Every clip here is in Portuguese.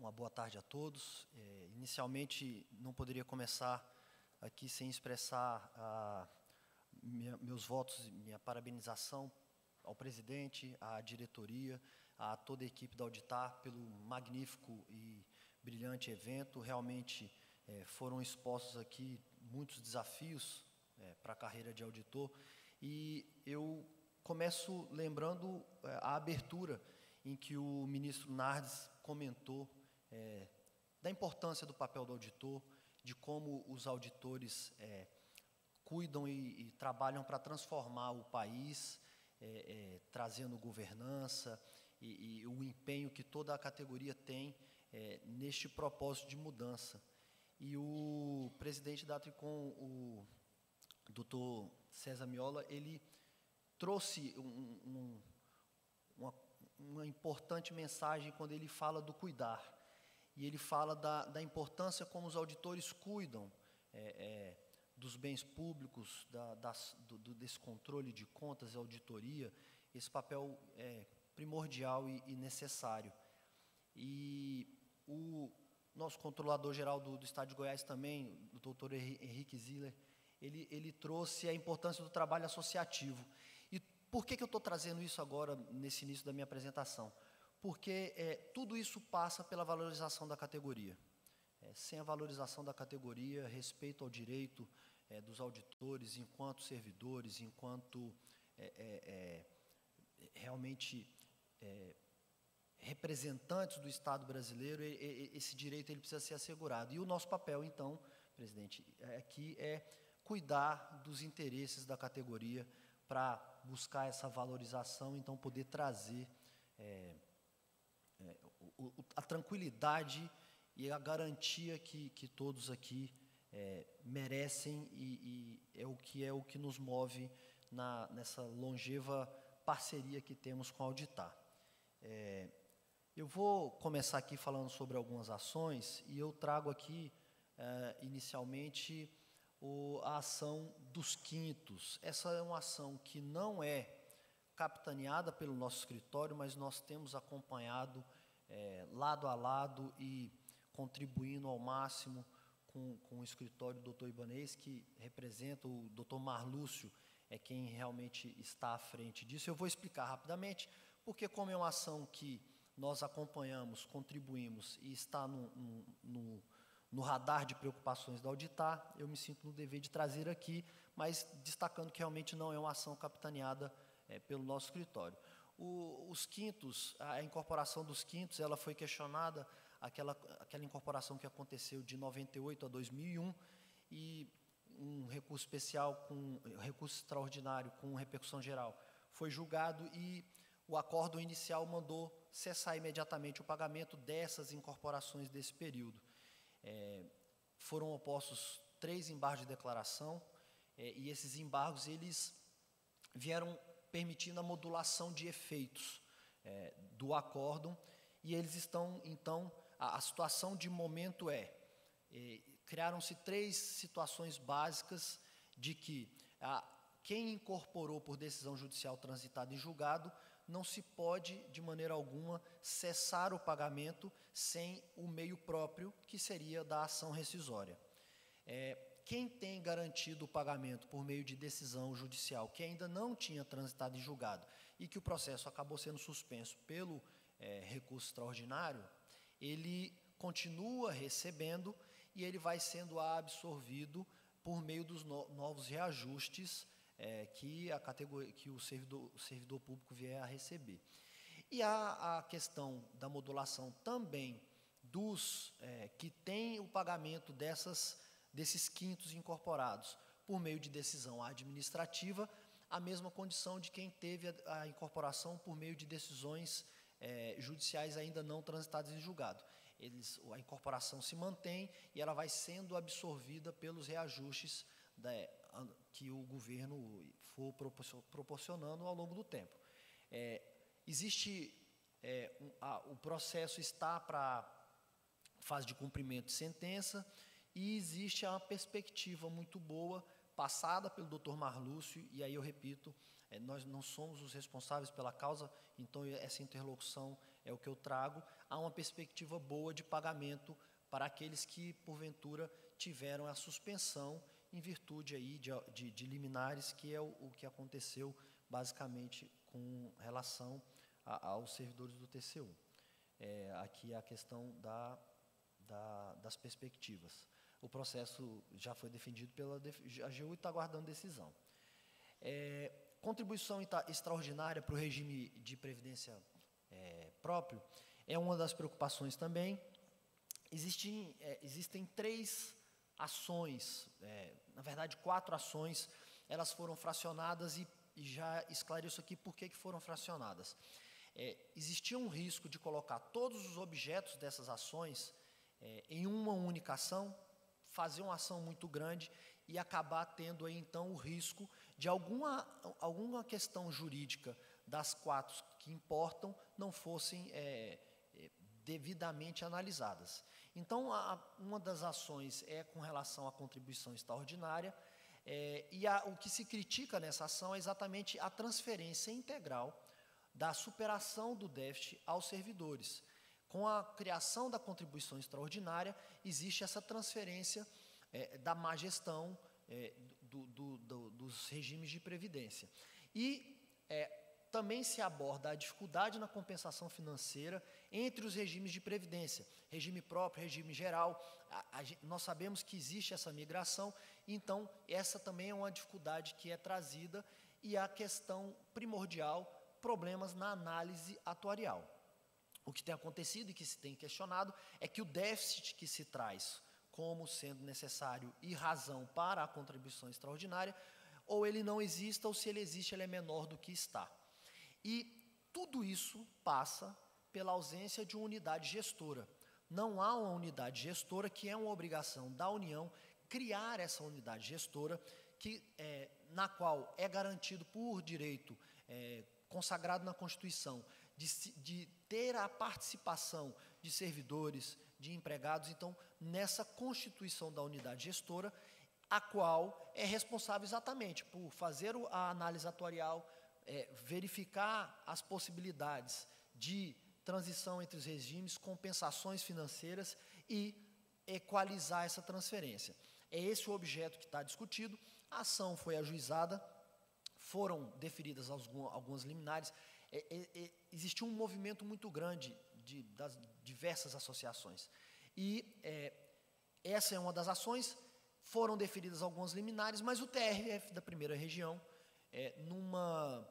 Uma boa tarde a todos. Inicialmente, não poderia começar aqui sem expressar meus votos, minha parabenização ao presidente, à diretoria, a toda a equipe da Auditar pelo magnífico e brilhante evento. Realmente foram expostos aqui muitos desafios para a carreira de auditor, e eu começo lembrando a abertura em que o ministro Nardes comentou da importância do papel do auditor, de como os auditores cuidam e trabalham para transformar o país, trazendo governança e o empenho que toda a categoria tem neste propósito de mudança. E o presidente da Tricom, o Dr. César Miola, ele trouxe uma importante mensagem quando ele fala do cuidar. E ele fala da importância como os auditores cuidam dos bens públicos, desse controle de contas e auditoria, esse papel primordial e necessário. E o nosso controlador-geral do Estado de Goiás também, o doutor Henrique Ziller, ele trouxe a importância do trabalho associativo. E por que eu estou trazendo isso agora, nesse início da minha apresentação? Porque tudo isso passa pela valorização da categoria. Sem a valorização da categoria, respeito ao direito dos auditores, enquanto servidores, enquanto realmente representantes do Estado brasileiro, esse direito ele precisa ser assegurado. E o nosso papel, então, presidente, aqui é cuidar dos interesses da categoria para buscar essa valorização, então poder trazer a tranquilidade e a garantia que todos aqui merecem, e é o que nos move nessa longeva parceria que temos com a Auditar. Eu vou começar aqui falando sobre algumas ações, e eu trago aqui, inicialmente, a ação dos quintos. Essa é uma ação que não é capitaneada pelo nosso escritório, mas nós temos acompanhado lado a lado e contribuindo ao máximo com o escritório do Dr. Ibanez, que representa o Dr. Marlúcio, é quem realmente está à frente disso. Eu vou explicar rapidamente, porque como é uma ação que nós acompanhamos, contribuímos e está no radar de preocupações da Auditar, eu me sinto no dever de trazer aqui, mas destacando que realmente não é uma ação capitaneada pelo nosso escritório. Os quintos, a incorporação dos quintos, ela foi questionada, aquela incorporação que aconteceu de 98 a 2001, e um recurso especial, recurso extraordinário com repercussão geral, foi julgado, e o acórdão inicial mandou cessar imediatamente o pagamento dessas incorporações desse período. Foram opostos 3 embargos de declaração, e esses embargos eles vieram permitindo a modulação de efeitos do acórdão, e eles estão, então, a situação de momento criaram-se 3 situações básicas de que quem incorporou por decisão judicial transitada em julgado não se pode, de maneira alguma, cessar o pagamento sem o meio próprio, que seria da ação rescisória. Quem tem garantido o pagamento por meio de decisão judicial, que ainda não tinha transitado em julgado e que o processo acabou sendo suspenso pelo recurso extraordinário, ele continua recebendo e ele vai sendo absorvido por meio dos novos reajustes que o servidor público vier a receber. E a questão da modulação também dos que têm o pagamento desses quintos incorporados por meio de decisão administrativa, a mesma condição de quem teve a incorporação por meio de decisões judiciais ainda não transitadas em julgado. A incorporação se mantém e ela vai sendo absorvida pelos reajustes que o governo for proporcionando ao longo do tempo. O processo está para fase de cumprimento de sentença, e existe uma perspectiva muito boa, passada pelo Dr. Marlúcio, e aí eu repito, nós não somos os responsáveis pela causa, então essa interlocução é o que eu trago, há uma perspectiva boa de pagamento para aqueles que, porventura, tiveram a suspensão em virtude aí de liminares, que é o que aconteceu basicamente com relação aos servidores do TCU. Aqui a questão das perspectivas. O processo já foi defendido pela AGU e está aguardando decisão. Contribuição extraordinária para o regime de previdência próprio é uma das preocupações também. Existem 3 ações, na verdade 4 ações, elas foram fracionadas e já esclareço aqui por que foram fracionadas. Existia um risco de colocar todos os objetos dessas ações em uma única ação, fazer uma ação muito grande e acabar tendo aí, então, o risco de alguma questão jurídica das 4 que importam não fossem devidamente analisadas. Então, uma das ações é com relação à contribuição extraordinária, o que se critica nessa ação é exatamente a transferência integral da superação do déficit aos servidores. Com a criação da contribuição extraordinária, existe essa transferência da má gestão dos regimes de previdência. E também se aborda a dificuldade na compensação financeira entre os regimes de previdência, regime próprio, regime geral. Nós sabemos que existe essa migração, então essa também é uma dificuldade que é trazida, e a questão primordial, problemas na análise atuarial. O que tem acontecido e que se tem questionado é que o déficit que se traz como sendo necessário e razão para a contribuição extraordinária, ou ele não exista, ou se ele existe, ele é menor do que está. E tudo isso passa pela ausência de uma unidade gestora. Não há uma unidade gestora, que é uma obrigação da União criar essa unidade gestora, na qual é garantido por direito consagrado na Constituição, de ter a participação de servidores, de empregados. Então, nessa constituição da unidade gestora, a qual é responsável exatamente por fazer a análise atuarial, verificar as possibilidades de transição entre os regimes, compensações financeiras e equalizar essa transferência. É esse o objeto que está discutido. A ação foi ajuizada, foram deferidas algumas liminares. Existiu um movimento muito grande das diversas associações. E essa é uma das ações. Foram deferidas algumas liminares, mas o TRF da primeira região, numa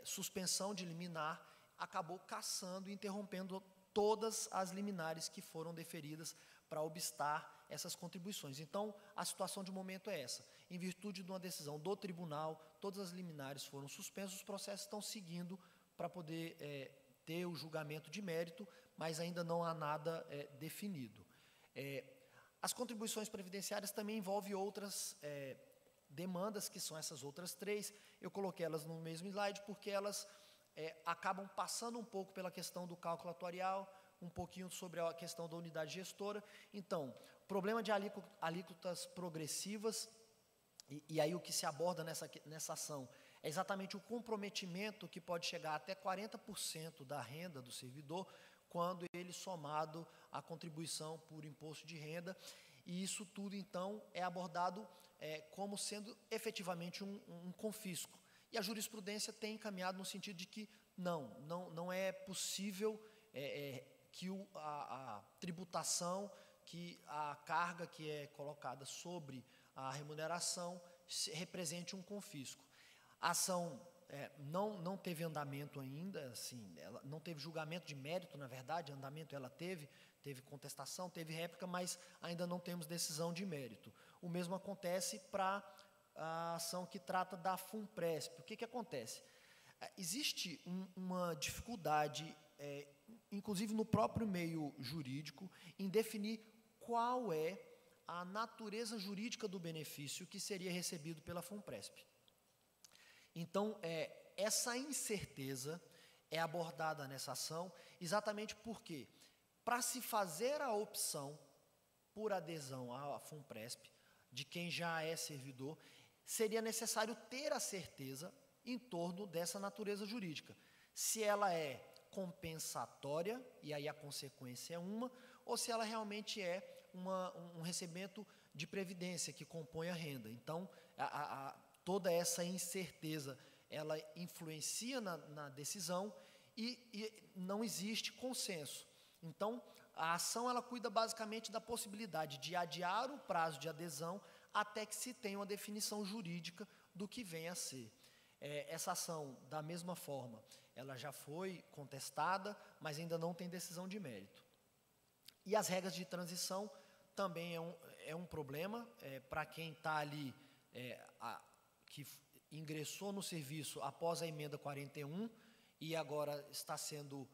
suspensão de liminar, acabou cassando e interrompendo todas as liminares que foram deferidas para obstar essas contribuições. Então, a situação de momento é essa. Em virtude de uma decisão do tribunal, todas as liminares foram suspensas, os processos estão seguindo para poder ter o julgamento de mérito, mas ainda não há nada definido. As contribuições previdenciárias também envolvem outras demandas, que são essas outras 3. Eu coloquei elas no mesmo slide, porque elas acabam passando um pouco pela questão do cálculo atuarial, um pouquinho sobre a questão da unidade gestora. Então, problema de alíquotas progressivas, e aí o que se aborda nessa ação é exatamente o comprometimento que pode chegar até 40% da renda do servidor, quando ele somado à contribuição por imposto de renda, e isso tudo, então, é abordado como sendo efetivamente um confisco. E a jurisprudência tem encaminhado no sentido de que não é possível que a tributação, que a carga que é colocada sobre a remuneração represente um confisco. A ação não teve andamento ainda, assim, ela não teve julgamento de mérito, na verdade, andamento ela teve contestação, teve réplica, mas ainda não temos decisão de mérito. O mesmo acontece para a ação que trata da FUNPRESP. O que acontece? Existe uma dificuldade, inclusive no próprio meio jurídico, em definir qual é a natureza jurídica do benefício que seria recebido pela FUNPRESP. Então, essa incerteza é abordada nessa ação, exatamente porque, para se fazer a opção por adesão à FUNPRESP, de quem já é servidor, seria necessário ter a certeza em torno dessa natureza jurídica. Se ela é compensatória, e aí a consequência é uma, ou se ela realmente é um recebimento de previdência que compõe a renda. Então, toda essa incerteza, ela influencia na decisão e não existe consenso. Então, a ação ela cuida basicamente da possibilidade de adiar o prazo de adesão até que se tenha uma definição jurídica do que vem a ser. Essa ação, da mesma forma, ela já foi contestada, mas ainda não tem decisão de mérito. E as regras de transição também é um problema para quem está ali, que ingressou no serviço após a emenda 41 e agora está sendo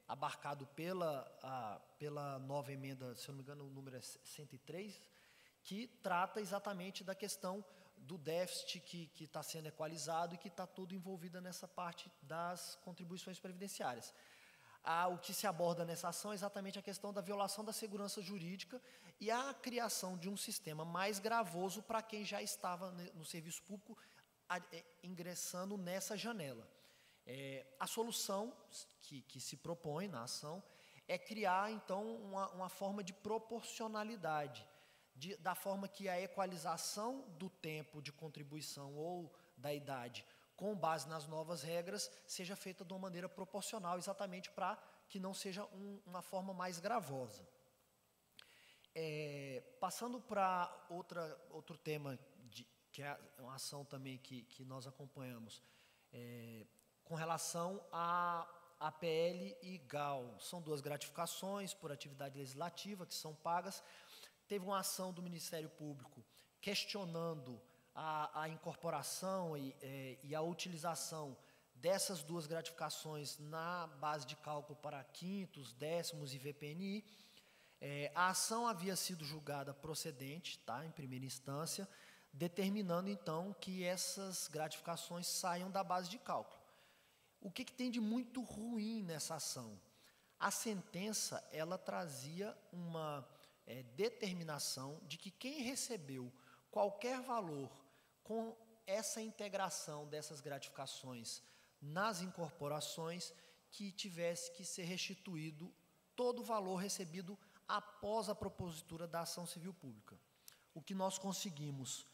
abarcado pela nova emenda, se eu não me engano o número é 103, que trata exatamente da questão do déficit que está sendo equalizado e que está tudo envolvido nessa parte das contribuições previdenciárias. O que se aborda nessa ação é exatamente a questão da violação da segurança jurídica e a criação de um sistema mais gravoso para quem já estava no serviço público ingressando nessa janela. A solução que se propõe na ação é criar, então, uma forma de proporcionalidade, da forma que a equalização do tempo de contribuição ou da idade, com base nas novas regras, seja feita de uma maneira proporcional, exatamente para que não seja uma forma mais gravosa. Passando para outro tema, que é uma ação também que nós acompanhamos, com relação a APL e GAL. São duas gratificações por atividade legislativa que são pagas. Teve uma ação do Ministério Público questionando a incorporação e a utilização dessas duas gratificações na base de cálculo para quintos, décimos e VPNI. A ação havia sido julgada procedente, em primeira instância, determinando, então, que essas gratificações saiam da base de cálculo. O que tem de muito ruim nessa ação? A sentença, ela trazia uma determinação de que quem recebeu qualquer valor com essa integração dessas gratificações nas incorporações, que tivesse que ser restituído todo o valor recebido após a propositura da ação civil pública. O que nós conseguimos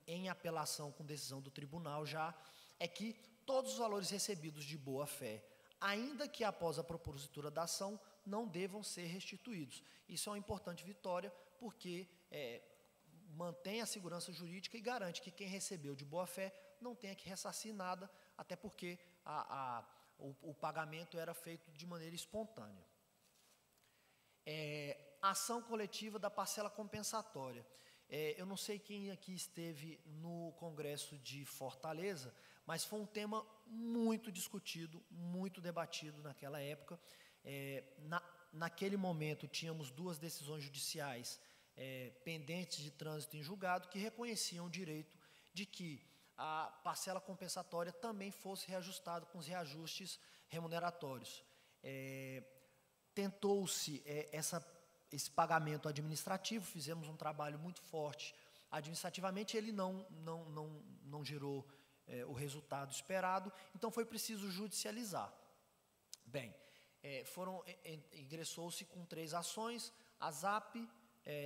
em apelação com decisão do tribunal já é que todos os valores recebidos de boa-fé, ainda que após a propositura da ação, não devam ser restituídos. Isso é uma importante vitória, porque mantém a segurança jurídica e garante que quem recebeu de boa-fé não tenha que ressarcir nada, até porque o pagamento era feito de maneira espontânea. Ação coletiva da parcela compensatória. Eu não sei quem aqui esteve no Congresso de Fortaleza, mas foi um tema muito discutido, muito debatido naquela época. Naquele momento, tínhamos duas decisões judiciais pendentes de trânsito em julgado que reconheciam o direito de que a parcela compensatória também fosse reajustada com os reajustes remuneratórios. Tentou-se esse pagamento administrativo, fizemos um trabalho muito forte administrativamente, ele não gerou o resultado esperado, então foi preciso judicializar. Bem, ingressou-se com 3 ações, ASAP,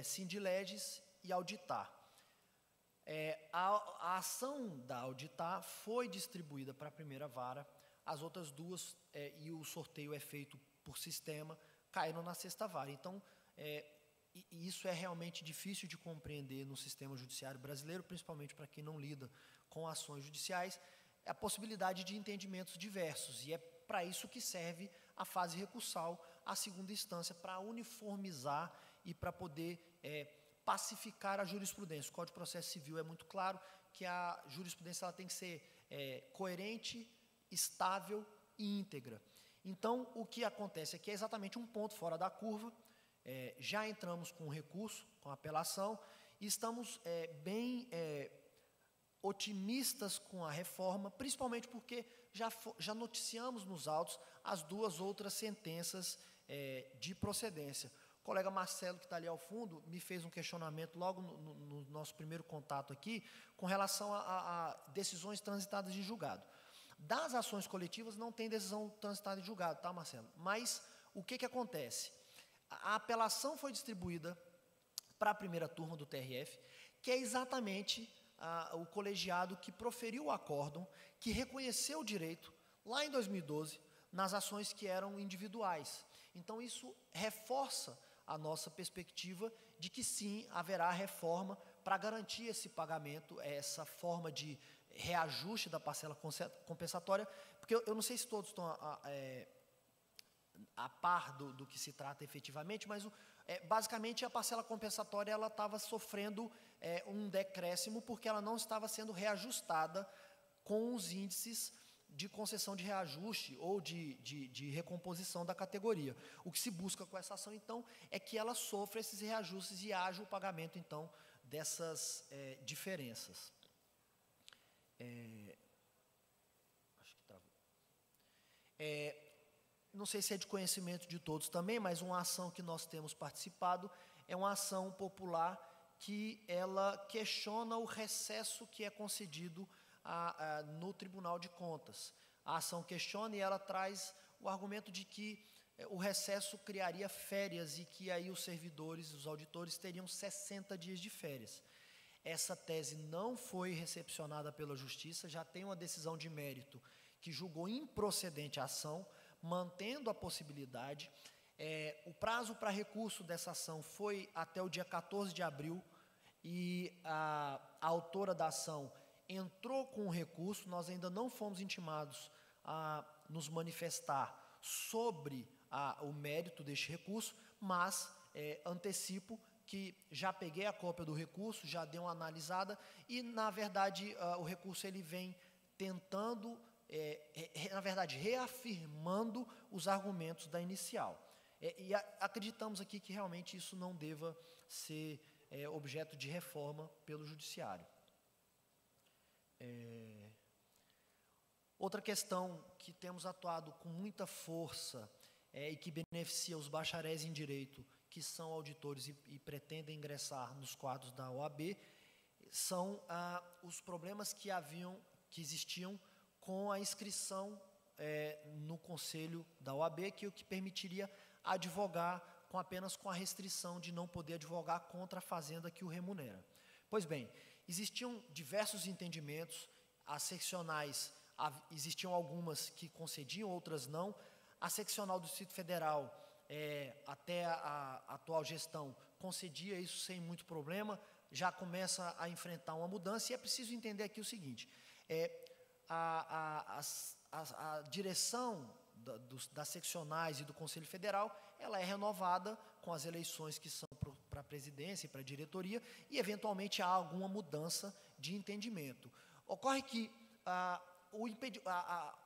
Sindileges e Auditar. A ação da Auditar foi distribuída para a primeira vara, as outras duas, e o sorteio é feito por sistema, caíram na 6ª vara. Então, isso é realmente difícil de compreender no sistema judiciário brasileiro, principalmente para quem não lida com ações judiciais, a possibilidade de entendimentos diversos, e é para isso que serve a fase recursal, a segunda instância, para uniformizar e para poder pacificar a jurisprudência. O Código de Processo Civil é muito claro que a jurisprudência ela tem que ser coerente, estável e íntegra. Então, o que acontece aqui é exatamente um ponto fora da curva. Já entramos com recurso, com apelação, e estamos bem otimistas com a reforma, principalmente porque já noticiamos nos autos as 2 outras sentenças de procedência. O colega Marcelo, que está ali ao fundo, me fez um questionamento logo no nosso primeiro contato aqui, com relação a decisões transitadas em julgado. Das ações coletivas não tem decisão transitada em julgado, tá, Marcelo? Mas o que acontece? A apelação foi distribuída para a primeira turma do TRF, que é exatamente o colegiado que proferiu o acórdão, que reconheceu o direito, lá em 2012, nas ações que eram individuais. Então, isso reforça a nossa perspectiva de que, sim, haverá reforma para garantir esse pagamento, essa forma de reajuste da parcela compensatória, porque eu não sei se todos estão a par do que se trata efetivamente, mas basicamente a parcela compensatória ela estava sofrendo um decréscimo porque ela não estava sendo reajustada com os índices de concessão de reajuste ou de recomposição da categoria. O que se busca com essa ação, então, é que ela sofra esses reajustes e haja o pagamento, então, dessas diferenças. Acho que travou. Não sei se é de conhecimento de todos também, mas uma ação que nós temos participado é uma ação popular que ela questiona o recesso que é concedido no Tribunal de Contas. A ação questiona e ela traz o argumento de que o recesso criaria férias e que aí os servidores, os auditores, teriam 60 dias de férias. Essa tese não foi recepcionada pela Justiça, já tem uma decisão de mérito que julgou improcedente a ação, mantendo a possibilidade. O prazo para recurso dessa ação foi até o dia 14 de abril e a autora da ação entrou com o recurso. Nós ainda não fomos intimados a nos manifestar sobre o mérito deste recurso, mas antecipo que já peguei a cópia do recurso, já dei uma analisada e, na verdade, o recurso ele vem tentando, na verdade, reafirmando os argumentos da inicial. E acreditamos aqui que realmente isso não deva ser objeto de reforma pelo Judiciário. Outra questão que temos atuado com muita força e que beneficia os bacharéis em Direito, que são auditores e pretendem ingressar nos quadros da OAB, são os problemas que existiam com a inscrição no Conselho da OAB, que é o que permitiria advogar apenas com a restrição de não poder advogar contra a fazenda que o remunera. Pois bem, existiam diversos entendimentos, as seccionais, existiam algumas que concediam, outras não. A seccional do Distrito Federal, até a atual gestão, concedia isso sem muito problema, já começa a enfrentar uma mudança, e é preciso entender aqui o seguinte, a direção das seccionais e do Conselho Federal, ela é renovada com as eleições que são para a presidência e para a diretoria, e eventualmente há alguma mudança de entendimento. Ocorre que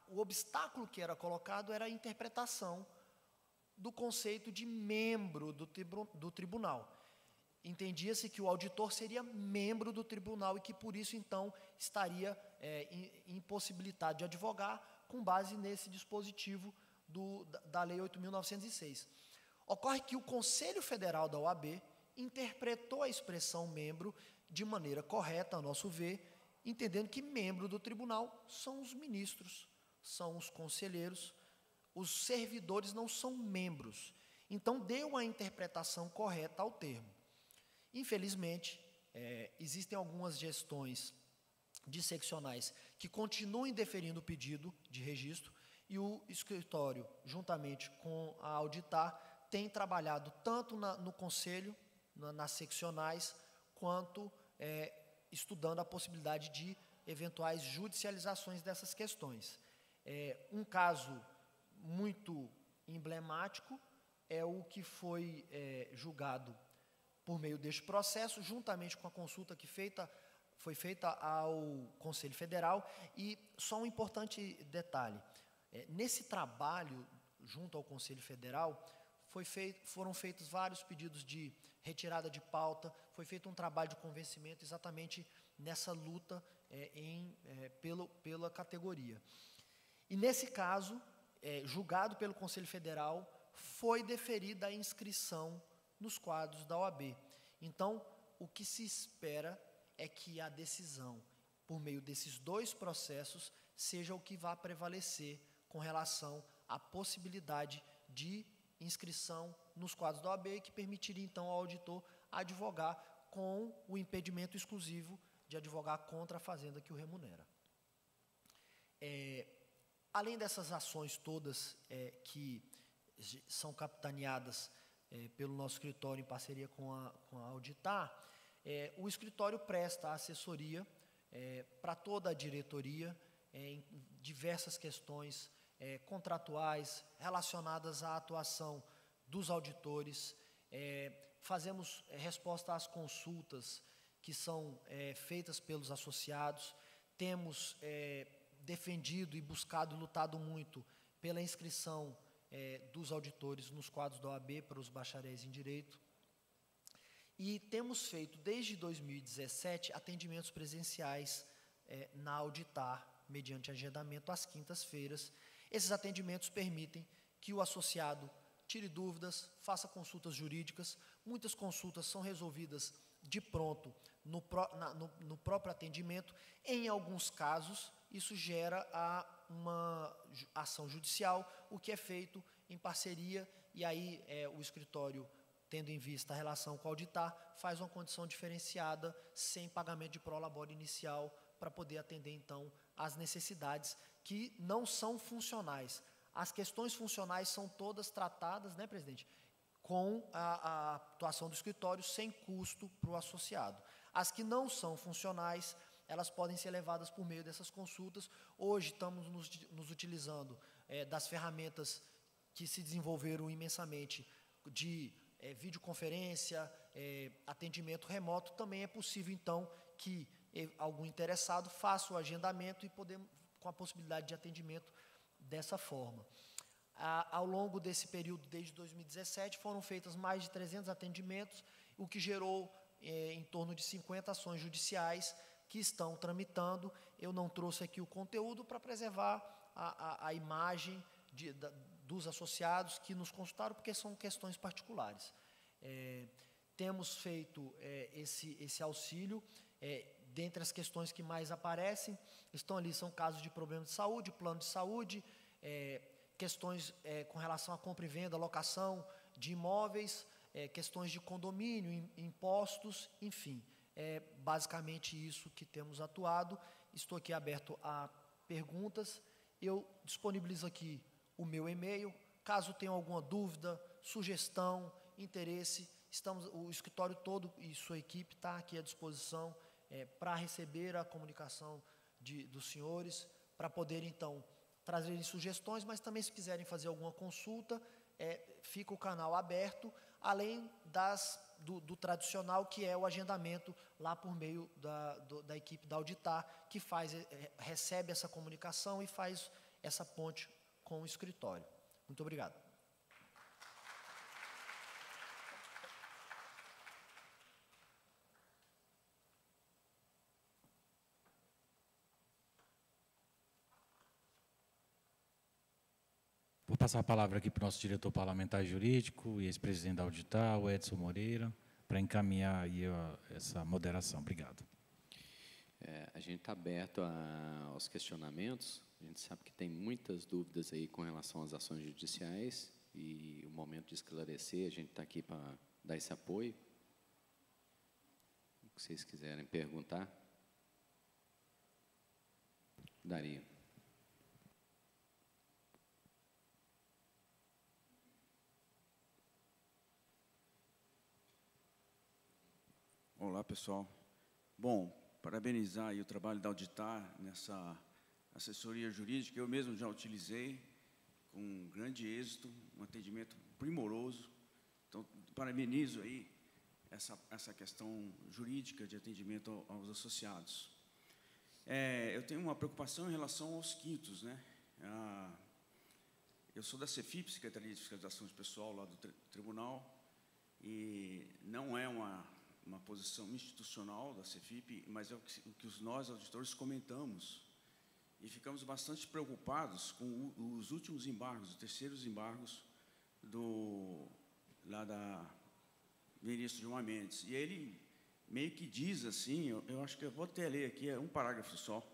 o obstáculo que era colocado era a interpretação do conceito de membro do tribunal. Entendia-se que o auditor seria membro do tribunal e que, por isso, então, estaria impossibilitado de advogar com base nesse dispositivo da Lei 8.906. Ocorre que o Conselho Federal da OAB interpretou a expressão membro de maneira correta, a nosso ver, entendendo que membro do tribunal são os ministros, são os conselheiros, os servidores não são membros. Então, deu a interpretação correta ao termo. Infelizmente, existem algumas gestões de seccionais que continuam indeferindo o pedido de registro, e o escritório, juntamente com a Auditar, tem trabalhado tanto no Conselho, nas seccionais, quanto estudando a possibilidade de eventuais judicializações dessas questões. Um caso muito emblemático é o que foi julgado por meio deste processo, juntamente com a consulta que foi feita ao Conselho Federal. E só um importante detalhe, nesse trabalho junto ao Conselho Federal, foram feitos vários pedidos de retirada de pauta, foi feito um trabalho de convencimento exatamente nessa luta pela categoria. E nesse caso, julgado pelo Conselho Federal, foi deferida a inscrição nos quadros da OAB. Então, o que se espera é que a decisão, por meio desses dois processos, seja o que vá prevalecer com relação à possibilidade de inscrição nos quadros da OAB, que permitiria, então, ao auditor advogar com o impedimento exclusivo de advogar contra a fazenda que o remunera. Além dessas ações todas que são capitaneadas pelo nosso escritório em parceria com a Auditar, o escritório presta assessoria para toda a diretoria em diversas questões contratuais relacionadas à atuação dos auditores. Fazemos resposta às consultas que são feitas pelos associados. Temos defendido e buscado, lutado muito pela inscrição dos auditores nos quadros da OAB para os bacharéis em Direito. E temos feito, desde 2017, atendimentos presenciais na Auditar, mediante agendamento às quintas-feiras. Esses atendimentos permitem que o associado tire dúvidas, faça consultas jurídicas. Muitas consultas são resolvidas de pronto no próprio atendimento. Em alguns casos, isso gera uma ação judicial, o que é feito em parceria, e aí o escritório, tendo em vista a relação com o Auditar, faz uma condição diferenciada, sem pagamento de prolabore inicial, para poder atender, então, às necessidades que não são funcionais. As questões funcionais são todas tratadas, né, presidente, com a atuação do escritório, sem custo para o associado. As que não são funcionais, elas podem ser levadas por meio dessas consultas. Hoje estamos nos utilizando das ferramentas que se desenvolveram imensamente de videoconferência, atendimento remoto. Também é possível, então, que algum interessado faça o agendamento e poder, com a possibilidade de atendimento dessa forma. Ao longo desse período, desde 2017, foram feitas mais de 300 atendimentos, o que gerou em torno de 50 ações judiciais que estão tramitando. Eu não trouxe aqui o conteúdo para preservar a imagem dos associados que nos consultaram, porque são questões particulares. Temos feito esse auxílio. Dentre as questões que mais aparecem, estão ali, são casos de problemas de saúde, plano de saúde, questões com relação à compra e venda, locação de imóveis, questões de condomínio, impostos, enfim. É basicamente isso que temos atuado. Estou aqui aberto a perguntas. Eu disponibilizo aqui o meu e-mail. Caso tenha alguma dúvida, sugestão, interesse, o escritório todo e sua equipe está aqui à disposição para receber a comunicação dos senhores, para poder, então, trazerem sugestões, mas também, se quiserem fazer alguma consulta, fica o canal aberto, além do tradicional, que é o agendamento lá por meio da equipe da Auditar, que recebe essa comunicação e faz essa ponte com o escritório. Muito obrigado. Vou passar a palavra aqui para o nosso diretor parlamentar jurídico e ex-presidente da Auditar, o Edson Moreira, para encaminhar aí essa moderação. Obrigado. A gente está aberto aos questionamentos. A gente sabe que tem muitas dúvidas aí com relação às ações judiciais, e o momento de esclarecer, a gente está aqui para dar esse apoio. O que vocês quiserem perguntar. Daria. Olá, pessoal. Bom, parabenizar aí o trabalho da Auditar nessa assessoria jurídica. Eu mesmo já utilizei com grande êxito, um atendimento primoroso. Então, parabenizo aí essa questão jurídica de atendimento aos associados. Eu tenho uma preocupação em relação aos quintos, né? Eu sou da CEFIP, Secretaria de Fiscalização de Pessoal, lá do Tribunal, e não é uma posição institucional da CEFIP, mas é o que nós, auditores, comentamos, e ficamos bastante preocupados com os últimos embargos, os terceiros embargos lá da ministro Gilmar Mendes. E ele meio que diz assim, eu acho que eu vou até ler aqui, é um parágrafo só.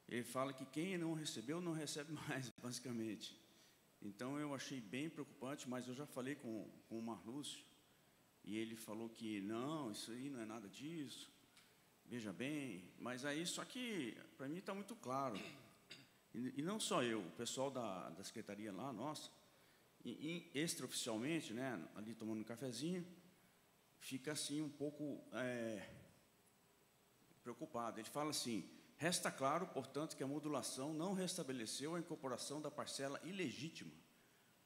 Ele fala que quem não recebeu, não recebe mais, basicamente. Então, eu achei bem preocupante, mas eu já falei com o Marlúcio, e ele falou que, não, isso aí não é nada disso, veja bem, mas aí, só que, para mim, está muito claro. E não só eu, o pessoal da secretaria lá, nossa, e extraoficialmente, né, ali tomando um cafezinho, fica assim um pouco preocupado. Ele fala assim: resta claro, portanto, que a modulação não restabeleceu a incorporação da parcela ilegítima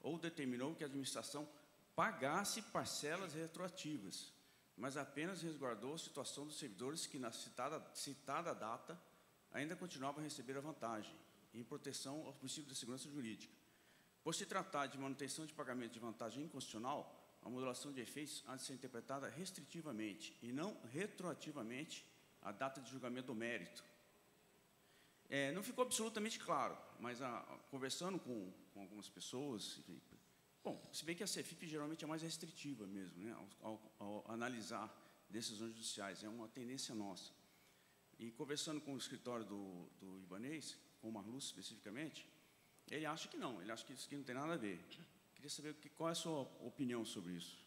ou determinou que a administração pagasse parcelas retroativas, mas apenas resguardou a situação dos servidores que, na citada data, ainda continuavam a receber a vantagem, em proteção ao princípio da segurança jurídica. Por se tratar de manutenção de pagamento de vantagem inconstitucional, a modulação de efeitos há de ser interpretada restritivamente e não retroativamente à data de julgamento do mérito. Não ficou absolutamente claro, mas conversando com algumas pessoas, bom, se bem que a CEFIP geralmente é mais restritiva mesmo, né, ao analisar decisões judiciais, é uma tendência nossa. E conversando com o escritório do Ibanez, com o Marlúcio especificamente, ele acha que não, ele acha que isso aqui não tem nada a ver. Queria saber qual é a sua opinião sobre isso.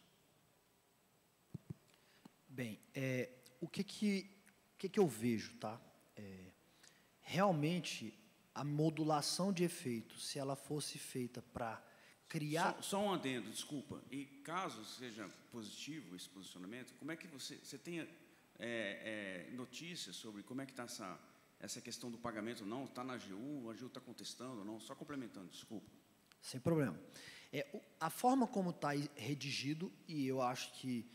Bem, o que eu vejo, tá? Realmente, a modulação de efeitos, se ela fosse feita para criar... Só um adendo, desculpa. E caso seja positivo esse posicionamento, como é que você tem notícias sobre como é que está essa questão do pagamento? Não, está na AGU, a AGU está contestando, não? Só complementando, desculpa. Sem problema. A forma como está redigido, e eu acho que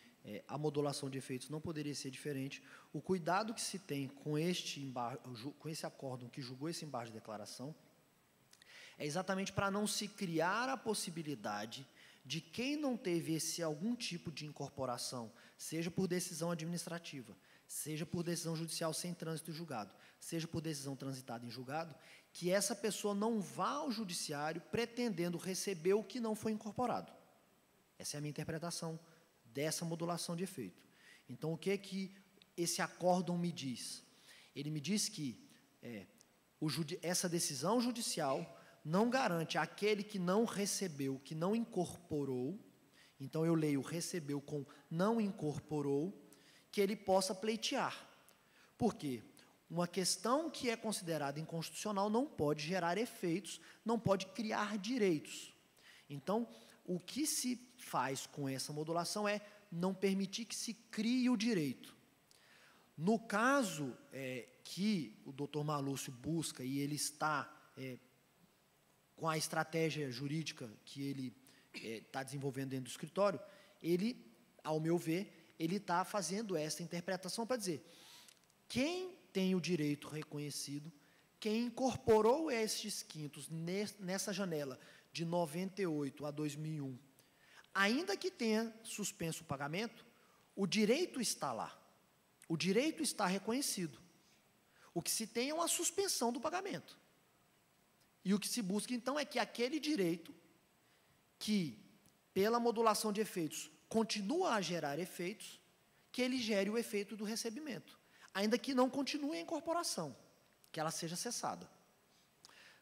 a modulação de efeitos não poderia ser diferente, o cuidado que se tem com esse acórdão que julgou esse embargo de declaração é exatamente para não se criar a possibilidade de quem não teve algum tipo de incorporação, seja por decisão administrativa, seja por decisão judicial sem trânsito em julgado, seja por decisão transitada em julgado, que essa pessoa não vá ao judiciário pretendendo receber o que não foi incorporado. Essa é a minha interpretação dessa modulação de efeito. Então, o que esse acórdão me diz? Ele me diz que essa decisão judicial não garante àquele que não recebeu, que não incorporou, então eu leio recebeu com não incorporou, que ele possa pleitear. Por quê? Uma questão que é considerada inconstitucional não pode gerar efeitos, não pode criar direitos. Então, o que se faz com essa modulação é não permitir que se crie o direito. No caso que o doutor Marlúcio busca, e ele está com a estratégia jurídica que ele está desenvolvendo dentro do escritório, ele, ao meu ver, ele está fazendo essa interpretação para dizer: quem tem o direito reconhecido, quem incorporou estes quintos nessa janela de 98 a 2001, ainda que tenha suspenso o pagamento, o direito está lá, o direito está reconhecido. O que se tem é uma suspensão do pagamento. E o que se busca, então, é que aquele direito, que, pela modulação de efeitos, continua a gerar efeitos, que ele gere o efeito do recebimento, ainda que não continue a incorporação, que ela seja cessada.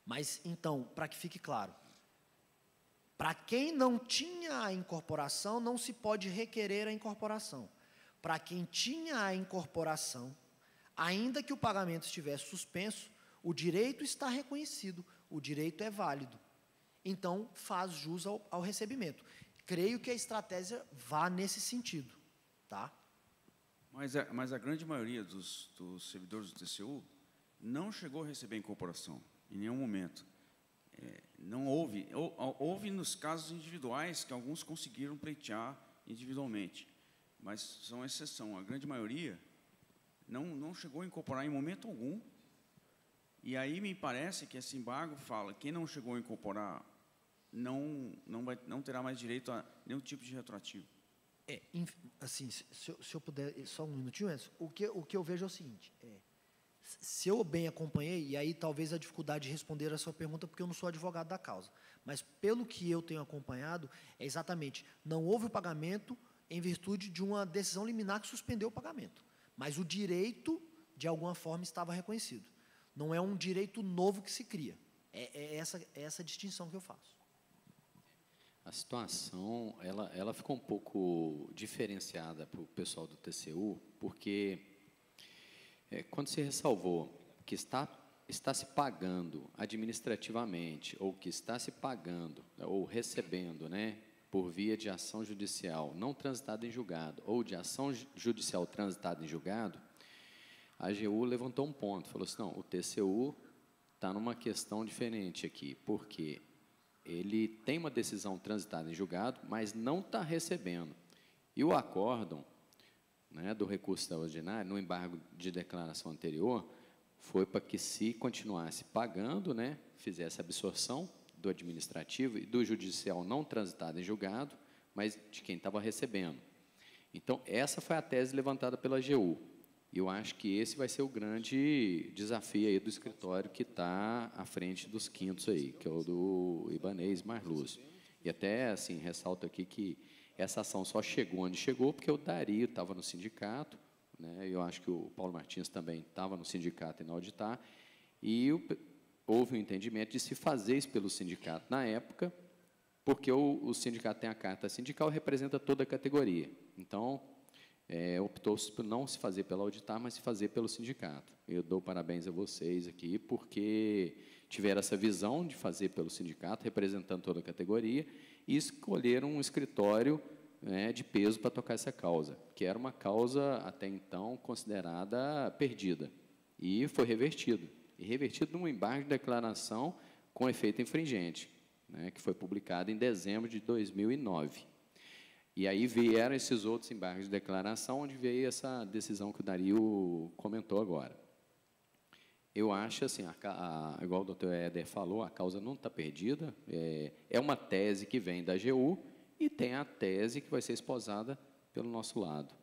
Mas, então, para que fique claro, para quem não tinha a incorporação, não se pode requerer a incorporação. Para quem tinha a incorporação, ainda que o pagamento estivesse suspenso, o direito está reconhecido, o direito é válido. Então, faz jus ao recebimento. Creio que a estratégia vá nesse sentido. Tá? Mas a grande maioria dos servidores do TCU não chegou a receber incorporação, em nenhum momento. Não houve nos casos individuais que alguns conseguiram pleitear individualmente, mas são exceção. A grande maioria não chegou a incorporar em momento algum. E aí me parece que esse embargo fala que quem não chegou a incorporar não terá mais direito a nenhum tipo de retroativo. Assim, se eu puder, só um minutinho, Edson, o que eu vejo é o seguinte, se eu bem acompanhei, e aí talvez a dificuldade de responder a sua pergunta, porque eu não sou advogado da causa, mas pelo que eu tenho acompanhado, é exatamente, não houve o pagamento em virtude de uma decisão liminar que suspendeu o pagamento. Mas o direito, de alguma forma, estava reconhecido. Não é um direito novo que se cria. É essa distinção que eu faço. A situação, ela ficou um pouco diferenciada para o pessoal do TCU, porque quando se ressalvou que está se pagando administrativamente, ou que está se pagando, ou recebendo, né, por via de ação judicial não transitada em julgado, ou de ação judicial transitada em julgado, a AGU levantou um ponto, falou assim, não, o TCU está numa questão diferente aqui, porque ele tem uma decisão transitada em julgado, mas não está recebendo. E o acórdão, né, do recurso extraordinário, no embargo de declaração anterior, foi para que se continuasse pagando, né, fizesse absorção do administrativo e do judicial não transitado em julgado, mas de quem estava recebendo. Então, essa foi a tese levantada pela AGU. E eu acho que esse vai ser o grande desafio aí do escritório que está à frente dos quintos aí, que é o do Ibanez Marlúcio. E até, assim, ressalto aqui que essa ação só chegou onde chegou, porque o Dario estava no sindicato, né, eu acho que o Paulo Martins também estava no sindicato e na Auditar, e houve um entendimento de se fazer isso pelo sindicato na época, porque o sindicato tem a carta sindical e representa toda a categoria. Então, optou-se por não se fazer pela Auditar, mas se fazer pelo sindicato. Eu dou parabéns a vocês aqui, porque tiveram essa visão de fazer pelo sindicato, representando toda a categoria, e escolheram um escritório, né, de peso para tocar essa causa, que era uma causa, até então, considerada perdida. E foi revertido. E revertido num embargo de declaração com efeito infringente, né, que foi publicado em dezembro de 2009. E aí vieram esses outros embargos de declaração, onde veio essa decisão que o Dario comentou agora. Eu acho, assim, igual o doutor Éder falou, a causa não está perdida, é uma tese que vem da AGU e tem a tese que vai ser esposada pelo nosso lado.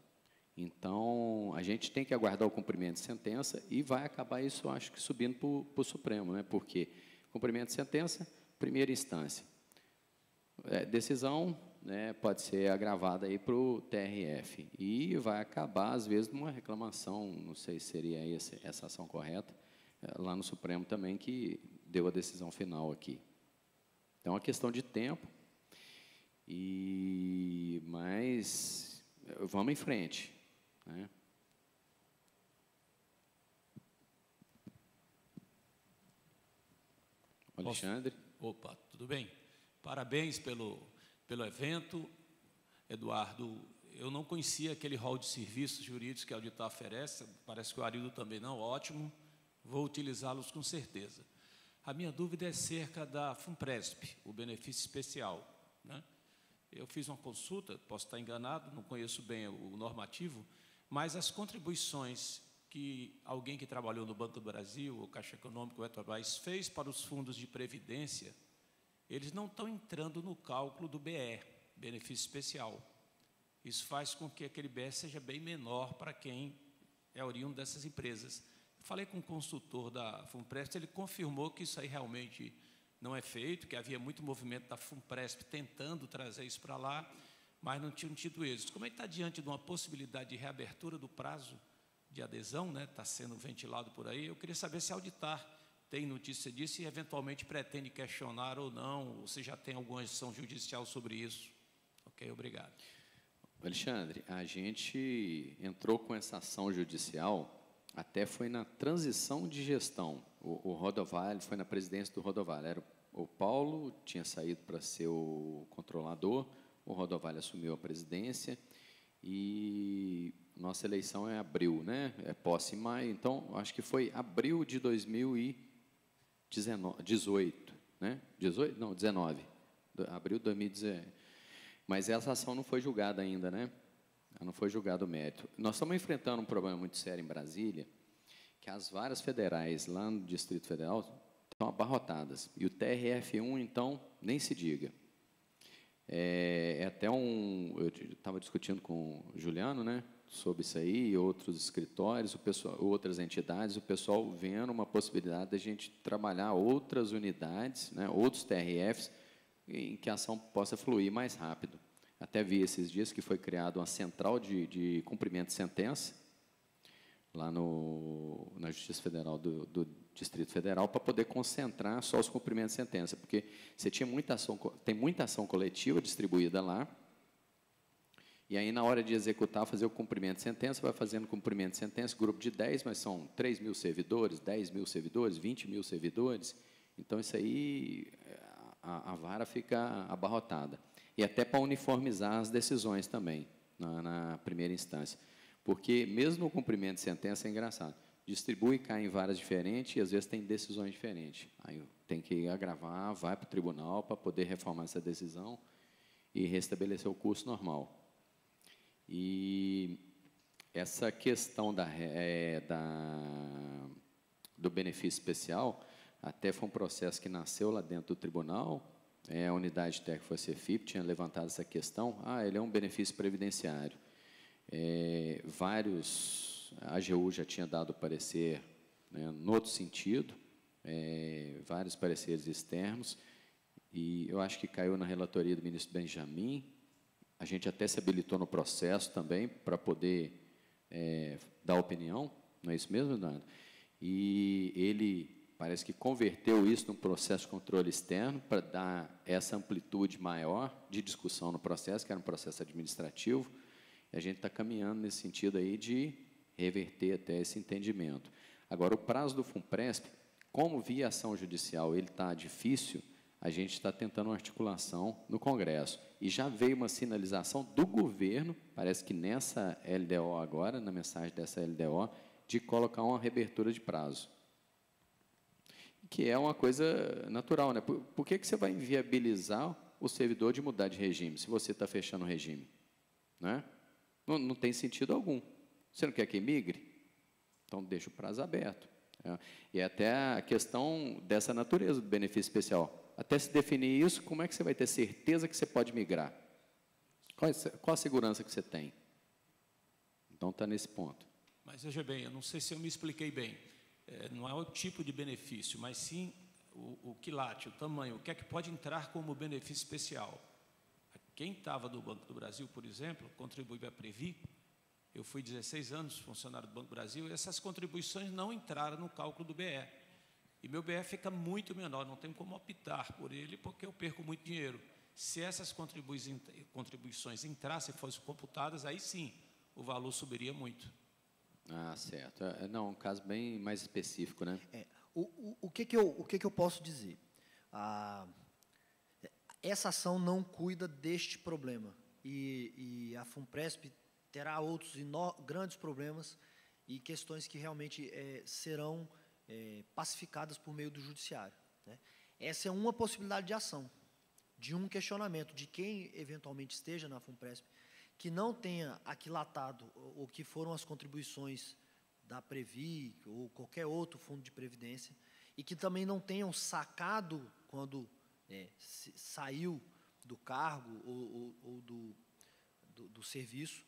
Então, a gente tem que aguardar o cumprimento de sentença e vai acabar isso, acho que, subindo para o Supremo, né? Porque cumprimento de sentença, primeira instância. Decisão, né, pode ser agravada aí para o TRF e vai acabar, às vezes, numa reclamação, não sei se seria essa ação correta, lá no Supremo também, que deu a decisão final aqui. Então, é uma questão de tempo, mas vamos em frente, né? Alexandre. Opa, tudo bem? Parabéns pelo evento, Eduardo. Eu não conhecia aquele rol de serviços jurídicos que a Auditar oferece, parece que o Arildo também não, ótimo, vou utilizá-los com certeza. A minha dúvida é acerca da FUNPRESP, o benefício especial, né? Eu fiz uma consulta, posso estar enganado, não conheço bem o normativo, mas as contribuições que alguém que trabalhou no Banco do Brasil, o Caixa Econômico, o Petrobras, fez para os fundos de previdência, eles não estão entrando no cálculo do BE, benefício especial. Isso faz com que aquele BE seja bem menor para quem é oriundo dessas empresas. Eu falei com um consultor da FUNPRESP, ele confirmou que isso aí realmente não é feito, que havia muito movimento da FUNPRESP tentando trazer isso para lá, mas não tinham tido êxito. Como é que está diante de uma possibilidade de reabertura do prazo de adesão, né? Está sendo ventilado por aí, eu queria saber se a Auditar tem notícia disso e, eventualmente, pretende questionar ou não, ou se já tem alguma ação judicial sobre isso. Ok, obrigado. Alexandre, a gente entrou com essa ação judicial, até foi na transição de gestão. O Rodovalho foi na presidência do Rodovalho. Era o Paulo, tinha saído para ser o controlador, o Rodovalho assumiu a presidência e nossa eleição é em abril, né? É posse em maio, então, acho que foi abril de 2018, né? 18? Não, 19. Abril de 2019. Mas essa ação não foi julgada ainda, né? Não foi julgado o mérito. Nós estamos enfrentando um problema muito sério em Brasília, que as varas federais lá no Distrito Federal estão abarrotadas. E o TRF1, então, nem se diga. Até eu estava discutindo com o Juliano, né, sobre isso aí, outros escritórios, outras entidades, o pessoal vendo uma possibilidade de a gente trabalhar outras unidades, né, outros TRFs, em que a ação possa fluir mais rápido. Até vi esses dias que foi criada uma central de cumprimento de sentença, lá na Justiça Federal do Distrito Federal, para poder concentrar só os cumprimentos de sentença, porque você tinha tem muita ação coletiva distribuída lá, e aí, na hora de executar, fazer o cumprimento de sentença, vai fazendo cumprimento de sentença, grupo de 10, mas são 3 mil servidores, 10 mil servidores, 20 mil servidores. Então, isso aí, a vara fica abarrotada. E até para uniformizar as decisões também, na primeira instância. Porque, mesmo no cumprimento de sentença, é engraçado, distribui, cai em varas diferentes e, às vezes, tem decisões diferentes. Aí tem que agravar, vai para o tribunal para poder reformar essa decisão e restabelecer o curso normal. E essa questão do benefício especial, até foi um processo que nasceu lá dentro do tribunal, a unidade técnica foi a CEFIP, tinha levantado essa questão, ele é um benefício previdenciário. A AGU já tinha dado parecer, né, no outro sentido, vários pareceres externos, e eu acho que caiu na relatoria do ministro Benjamin. A gente até se habilitou no processo também para poder dar opinião, não é isso mesmo, Eduardo? E ele parece que converteu isso num processo de controle externo para dar essa amplitude maior de discussão no processo, que era um processo administrativo, e a gente está caminhando nesse sentido aí de reverter até esse entendimento. Agora, o prazo do FUNPRESP, como via ação judicial ele está difícil, a gente está tentando uma articulação no Congresso. E já veio uma sinalização do governo, parece que nessa LDO agora, na mensagem dessa LDO, de colocar uma reabertura de prazo. Que é uma coisa natural, né? Por que você vai inviabilizar o servidor de mudar de regime, se você está fechando o regime? Né? Não tem sentido algum. Você não quer que migre? Então, deixa o prazo aberto. E até a questão dessa natureza do benefício especial. Até se definir isso, como é que você vai ter certeza que você pode migrar? Qual a segurança que você tem? Então, está nesse ponto. Mas, veja bem, eu não sei se eu me expliquei bem. Não é o tipo de benefício, mas sim o quilate, o tamanho, o que é que pode entrar como benefício especial. Quem estava do Banco do Brasil, por exemplo, contribui para a Previ. Eu fui 16 anos funcionário do Banco do Brasil e essas contribuições não entraram no cálculo do BE. E meu BE fica muito menor, não tenho como optar por ele, porque eu perco muito dinheiro. Se essas contribuições entrassem, fossem computadas, aí sim, o valor subiria muito. Certo. Não, um caso bem mais específico, né? O que eu posso dizer? Essa ação não cuida deste problema. E a FUNPRESP terá outros grandes problemas e questões que realmente serão pacificadas por meio do judiciário, né? Essa é uma possibilidade de ação, de um questionamento de quem eventualmente esteja na FUNPRESP, que não tenha aquilatado o que foram as contribuições da Previ ou qualquer outro fundo de previdência, e que também não tenham sacado quando saiu do cargo ou do serviço,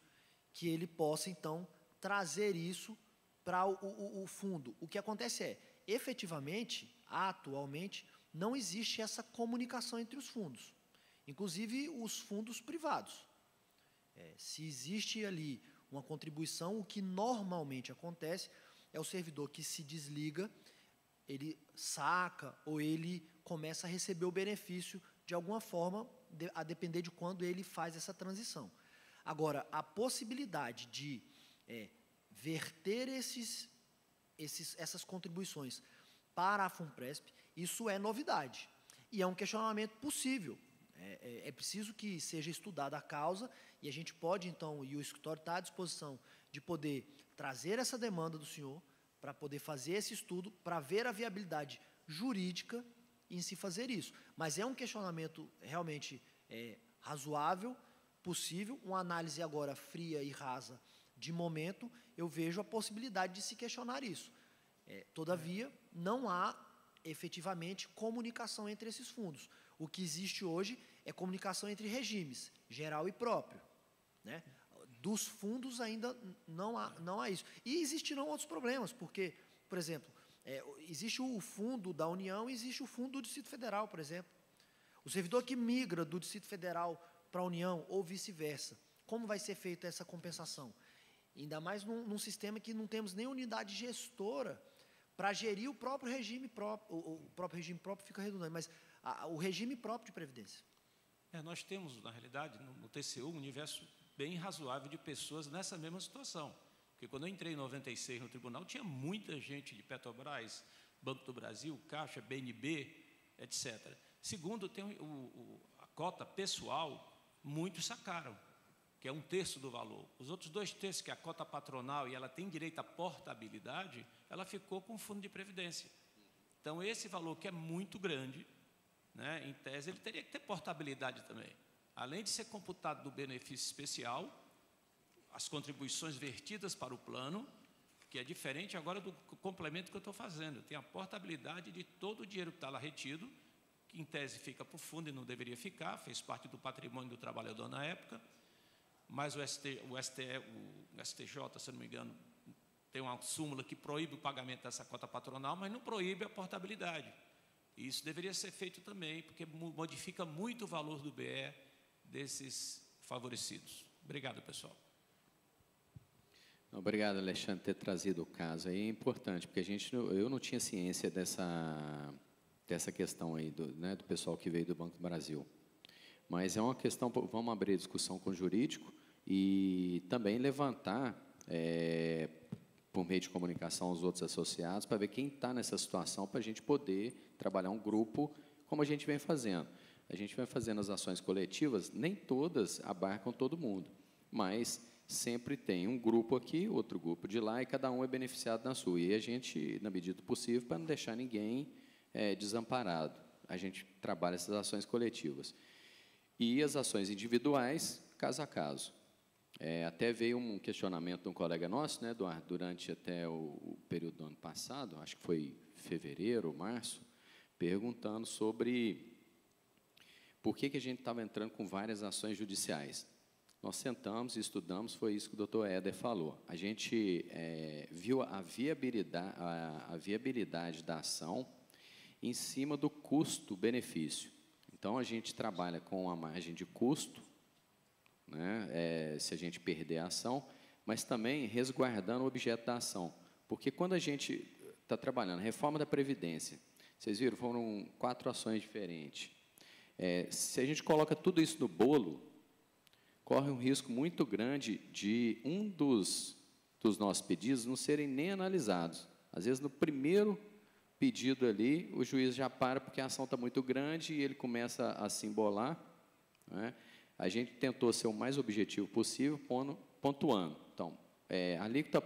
que ele possa, então, trazer isso para o fundo. O que acontece efetivamente, atualmente, não existe essa comunicação entre os fundos, inclusive os fundos privados. Se existe ali uma contribuição, o que normalmente acontece é o servidor que se desliga, ele saca ou ele começa a receber o benefício de alguma forma, a depender de quando ele faz essa transição. Agora, a possibilidade de verter essas contribuições para a FUNPRESP, isso é novidade. E é um questionamento possível. É preciso que seja estudada a causa, e a gente pode, então, e o escritório está à disposição de poder trazer essa demanda do senhor, para poder fazer esse estudo, para ver a viabilidade jurídica em se fazer isso. Mas é um questionamento realmente razoável, possível, uma análise agora fria e rasa de momento, eu vejo a possibilidade de se questionar isso. Todavia, não há efetivamente comunicação entre esses fundos. O que existe hoje é comunicação entre regimes, geral e próprio, né? Dos fundos ainda não há isso. E existirão outros problemas, porque, por exemplo, existe o fundo da União e existe o fundo do Distrito Federal, por exemplo. O servidor que migra do Distrito Federal para a União ou vice-versa, como vai ser feita essa compensação? Ainda mais num sistema que não temos nem unidade gestora para gerir o próprio regime próprio. O próprio regime próprio fica redundante, mas o regime próprio de previdência. Nós temos, na realidade, no TCU, um universo bem razoável de pessoas nessa mesma situação. Porque quando eu entrei em 96 no tribunal, tinha muita gente de Petrobras, Banco do Brasil, Caixa, BNB, etc. Segundo, tem a cota pessoal, muitos sacaram, que é 1/3 do valor. Os outros 2/3, que é a cota patronal, e ela tem direito à portabilidade, ela ficou com o fundo de previdência. Então, esse valor que é muito grande, né, em tese, ele teria que ter portabilidade também. Além de ser computado do benefício especial, as contribuições vertidas para o plano, que é diferente agora do complemento que eu estou fazendo. Tem a portabilidade de todo o dinheiro que está lá retido, que em tese fica para o fundo e não deveria ficar, fez parte do patrimônio do trabalhador na época, mas o STJ, se não me engano, tem uma súmula que proíbe o pagamento dessa cota patronal, mas não proíbe a portabilidade. E isso deveria ser feito também, porque modifica muito o valor do BE desses favorecidos. Obrigado, pessoal. Obrigado, Alexandre, por ter trazido o caso. Aí é importante, porque eu não tinha ciência dessa questão aí do pessoal que veio do Banco do Brasil. Mas é uma questão, vamos abrir discussão com o jurídico e também levantar, por meio de comunicação, os outros associados, para ver quem está nessa situação, para a gente poder trabalhar um grupo, como a gente vem fazendo. A gente vai fazendo as ações coletivas, nem todas abarcam todo mundo, mas sempre tem um grupo aqui, outro grupo de lá, e cada um é beneficiado na sua. E a gente, na medida do possível, para não deixar ninguém desamparado, a gente trabalha essas ações coletivas. E as ações individuais, caso a caso. Até veio um questionamento de um colega nosso, né, Eduardo, durante até o período do ano passado, acho que foi fevereiro, março, perguntando sobre por que a gente estava entrando com várias ações judiciais. Nós sentamos e estudamos, foi isso que o doutor Éder falou. A gente viu a viabilidade da ação em cima do custo-benefício. Então, a gente trabalha com a margem de custo, né, se a gente perder a ação, mas também resguardando o objeto da ação. Porque quando a gente está trabalhando, reforma da Previdência, vocês viram, foram 4 ações diferentes. Se a gente coloca tudo isso no bolo, corre um risco muito grande de um dos nossos pedidos não serem nem analisados. Às vezes, no primeiro pedido ali, o juiz já para porque a ação está muito grande e ele começa a se embolar, né? A gente tentou ser o mais objetivo possível, pontuando. Então, alíquota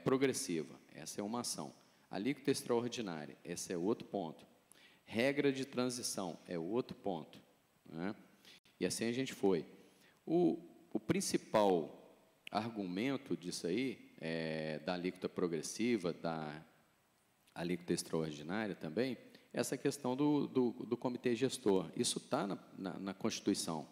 progressiva, essa é uma ação. Alíquota extraordinária, esse é outro ponto. Regra de transição, é outro ponto, né? E assim a gente foi. O principal argumento disso aí, da alíquota progressiva, da alíquota extraordinária também, é essa questão do comitê gestor. Isso está na Constituição.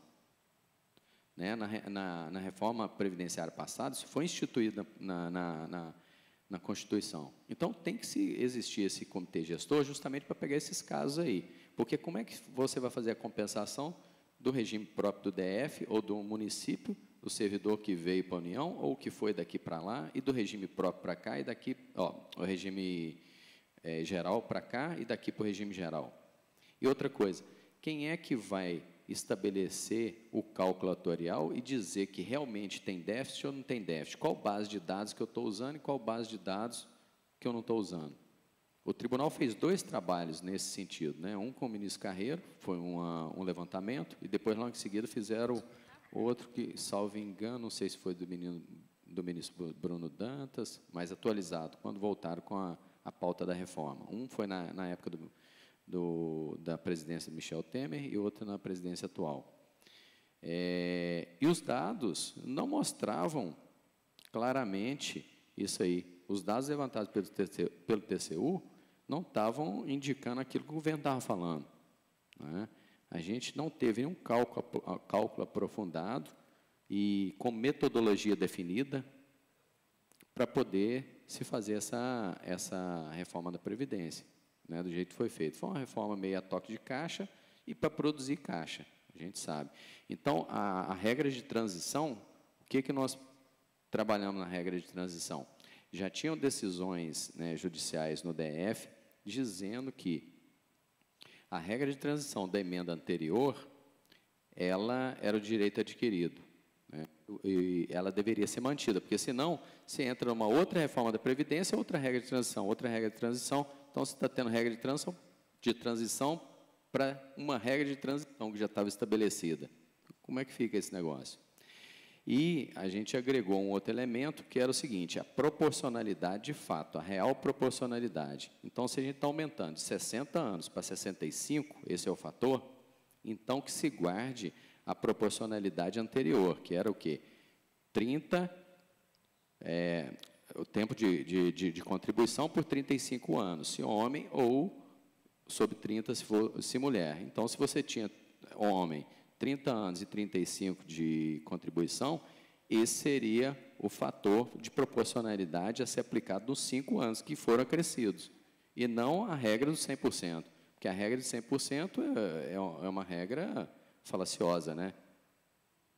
Né? Na reforma previdenciária passada, isso foi instituído na Constituição. Então, tem que existir esse comitê gestor justamente para pegar esses casos aí. Porque como é que você vai fazer a compensação do regime próprio do DF ou do município, do servidor que veio para a União ou que foi daqui para lá, e do regime próprio para cá, e daqui, o regime geral para cá e daqui para o regime geral. E outra coisa, quem é que vai estabelecer o cálculo atuarial e dizer que realmente tem déficit ou não tem déficit? Qual base de dados que eu estou usando e qual base de dados que eu não estou usando? O tribunal fez 2 trabalhos nesse sentido, né? Um com o ministro Carreiro, foi um levantamento, e depois, logo em seguida, fizeram outro que, salvo engano, não sei se foi do ministro Bruno Dantas, mas atualizado, quando voltaram com a pauta da reforma. Um foi na época da presidência de Michel Temer e outro na presidência atual. E os dados não mostravam claramente isso aí. Os dados levantados pelo TCU não estavam indicando aquilo que o governo estava falando, né? A gente não teve nenhum cálculo aprofundado e com metodologia definida para poder se fazer essa reforma da Previdência, né, do jeito que foi feito. Foi uma reforma meio a toque de caixa e para produzir caixa, a gente sabe. Então, a regra de transição, o que nós trabalhamos na regra de transição? Já tinham decisões, né, judiciais no DF dizendo que a regra de transição da emenda anterior, ela era o direito adquirido, né, e ela deveria ser mantida, porque senão você entra numa outra reforma da Previdência, outra regra de transição, então você está tendo regra de transição para uma regra de transição que já estava estabelecida. Como é que fica esse negócio? E a gente agregou um outro elemento, que era o seguinte, a proporcionalidade de fato, a real proporcionalidade. Então, se a gente está aumentando de 60 anos para 65, esse é o fator, então que se guarde a proporcionalidade anterior, que era o quê? 30, o tempo de contribuição por 35 anos, se homem, ou sobre 30 se mulher. Então, se você tinha homem 30 anos e 35 de contribuição, esse seria o fator de proporcionalidade a ser aplicado nos 5 anos que foram acrescidos, e não a regra dos 100%, porque a regra de 100% é uma regra falaciosa, né?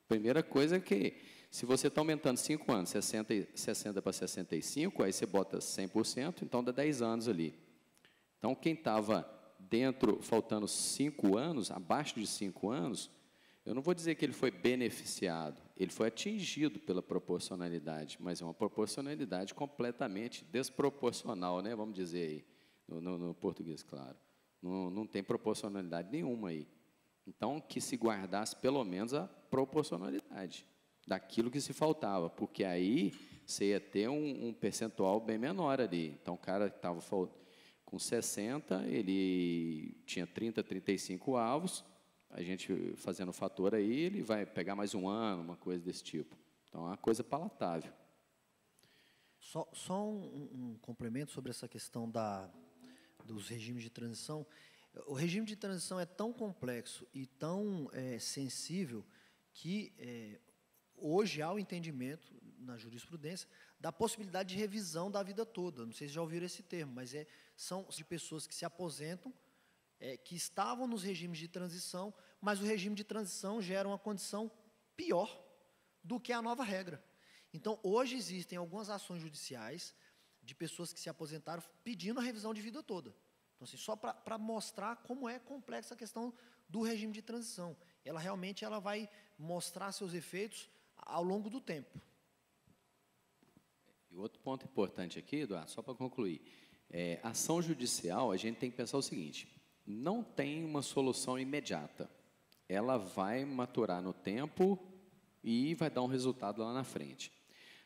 Primeira coisa é que, se você está aumentando 5 anos, 60 para 65, aí você bota 100%, então dá 10 anos ali. Então, quem estava dentro, faltando 5 anos, abaixo de 5 anos, eu não vou dizer que ele foi beneficiado, ele foi atingido pela proporcionalidade, mas é uma proporcionalidade completamente desproporcional, né? Vamos dizer aí, no português, claro. Não tem proporcionalidade nenhuma aí. Então, que se guardasse pelo menos a proporcionalidade daquilo que se faltava, porque aí você ia ter um percentual bem menor ali. Então, o cara que estava com 60, ele tinha 30, 35 avos, a gente fazendo o fator aí, ele vai pegar mais um ano, uma coisa desse tipo. Então, é uma coisa palatável. Só um complemento sobre essa questão dos regimes de transição. O regime de transição é tão complexo e tão sensível que hoje há o entendimento na jurisprudência da possibilidade de revisão da vida toda. Não sei se já ouviram esse termo, mas são de pessoas que se aposentam, que estavam nos regimes de transição, mas o regime de transição gera uma condição pior do que a nova regra. Então, hoje existem algumas ações judiciais de pessoas que se aposentaram pedindo a revisão de vida toda. Então, assim, só para mostrar como é complexa a questão do regime de transição. Ela realmente vai mostrar seus efeitos ao longo do tempo. E outro ponto importante aqui, Eduardo, só para concluir, ação judicial, a gente tem que pensar o seguinte, não tem uma solução imediata. Ela vai maturar no tempo e vai dar um resultado lá na frente.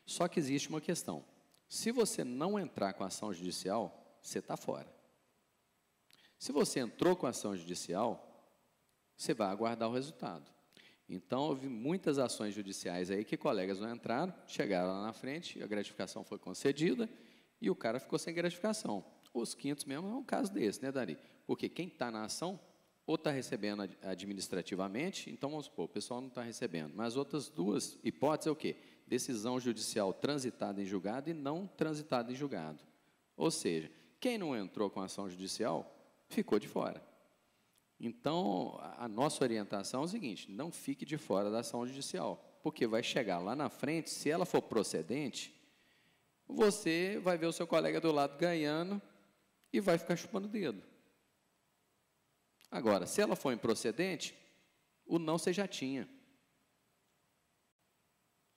Só que existe uma questão. Se você não entrar com a ação judicial, você está fora. Se você entrou com a ação judicial, você vai aguardar o resultado. Então, houve muitas ações judiciais aí que colegas não entraram, chegaram lá na frente, a gratificação foi concedida e o cara ficou sem gratificação. Os quintos mesmo é um caso desse, né, Dari? Porque quem está na ação, ou está recebendo administrativamente, então, vamos supor, o pessoal não está recebendo. Mas outras duas hipóteses é o quê? Decisão judicial transitada em julgado e não transitada em julgado. Ou seja, quem não entrou com a ação judicial, ficou de fora. Então, a nossa orientação é o seguinte, não fique de fora da ação judicial, porque vai chegar lá na frente, se ela for procedente, você vai ver o seu colega do lado ganhando e vai ficar chupando o dedo. Agora, se ela for improcedente, o não você já tinha.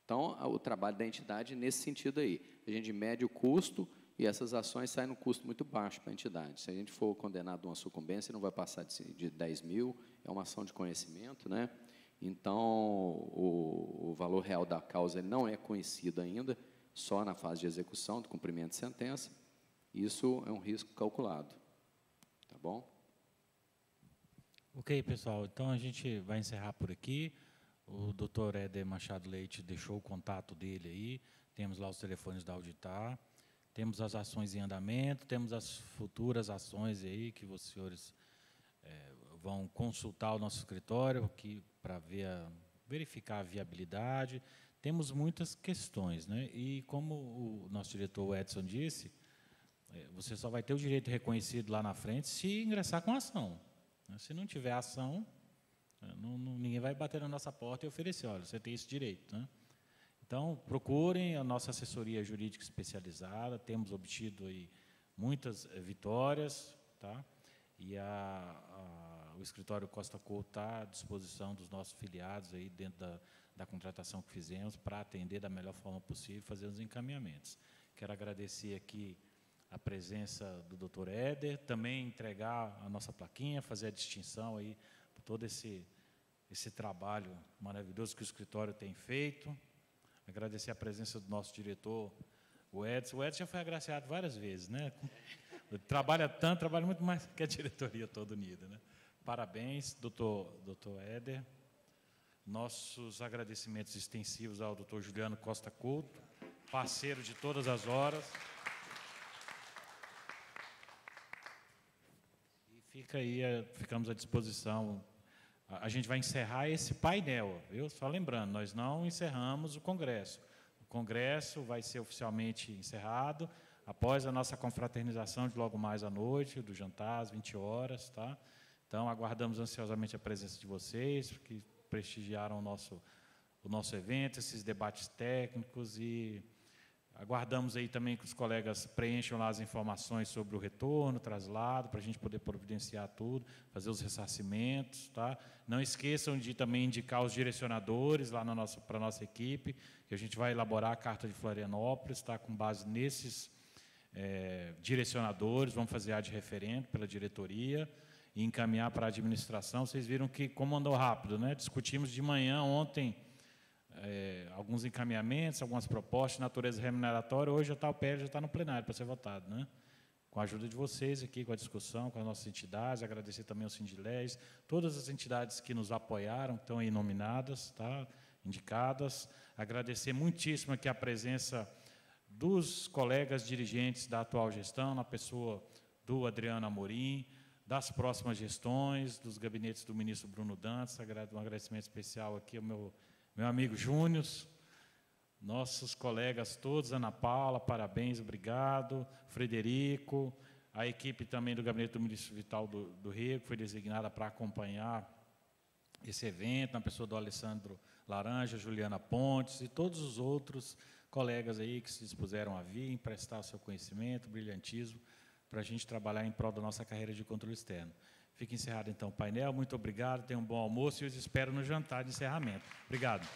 Então, o trabalho da entidade nesse sentido aí. A gente mede o custo e essas ações saem num custo muito baixo para a entidade. Se a gente for condenado a uma sucumbência, não vai passar de 10 mil, é uma ação de conhecimento, né? Então, o valor real da causa ele não é conhecido ainda, só na fase de execução, do cumprimento de sentença. Isso é um risco calculado. Tá bom? Ok, pessoal. Então, a gente vai encerrar por aqui. O doutor Éder Machado Leite deixou o contato dele aí. Temos lá os telefones da Auditar. Temos as ações em andamento, temos as futuras ações aí que os senhores vão consultar o nosso escritório para verificar a viabilidade. Temos muitas questões, né? E como o nosso diretor Edson disse, você só vai ter o direito reconhecido lá na frente se ingressar com a ação. Se não tiver ação, ninguém vai bater na nossa porta e oferecer, olha, você tem esse direito, né? Então, procurem a nossa assessoria jurídica especializada, temos obtido aí muitas vitórias, tá? E o escritório Costa Couto está à disposição dos nossos filiados aí dentro da contratação que fizemos para atender da melhor forma possível e fazer os encaminhamentos. Quero agradecer aqui a presença do Dr. Éder, também entregar a nossa plaquinha, fazer a distinção aí por todo esse trabalho maravilhoso que o escritório tem feito. Agradecer a presença do nosso diretor, o Edson. O Edson já foi agraciado várias vezes, né? Trabalha muito mais que a diretoria toda unida, né? Parabéns, doutor Éder. Nossos agradecimentos extensivos ao doutor Juliano Costa Couto, parceiro de todas as horas. E ficamos à disposição. A gente vai encerrar esse painel, viu? Só lembrando, nós não encerramos o Congresso. O Congresso vai ser oficialmente encerrado após a nossa confraternização de logo mais à noite, do jantar, às 20 horas. Tá? Então, aguardamos ansiosamente a presença de vocês, que prestigiaram o nosso evento, esses debates técnicos, e aguardamos aí também que os colegas preencham lá as informações sobre o retorno, o traslado, para a gente poder providenciar tudo, fazer os ressarcimentos. Tá? Não esqueçam de também indicar os direcionadores lá para a nossa equipe, que a gente vai elaborar a Carta de Florianópolis, tá? Com base nesses direcionadores, vamos fazer a de referente pela diretoria e encaminhar para a administração. Vocês viram que como andou rápido, né? Discutimos de manhã, ontem, alguns encaminhamentos, algumas propostas de natureza remuneratória. Hoje o PL já está no plenário para ser votado, né? Com a ajuda de vocês aqui, com a discussão, com as nossas entidades. Agradecer também ao Sindilés, todas as entidades que nos apoiaram, estão aí nominadas, tá? Indicadas. Agradecer muitíssimo aqui a presença dos colegas dirigentes da atual gestão, na pessoa do Adriano Amorim, das próximas gestões, dos gabinetes do ministro Bruno Dantas. Um agradecimento especial aqui ao meu amigo Júnior, nossos colegas todos, Ana Paula, parabéns, obrigado, Frederico, a equipe também do gabinete do ministro Vital do Rego, que foi designada para acompanhar esse evento, na pessoa do Alessandro Laranja, Juliana Pontes e todos os outros colegas aí que se dispuseram a vir, emprestar o seu conhecimento, brilhantismo, para a gente trabalhar em prol da nossa carreira de controle externo. Fica encerrado, então, o painel. Muito obrigado, tenham um bom almoço e os espero no jantar de encerramento. Obrigado.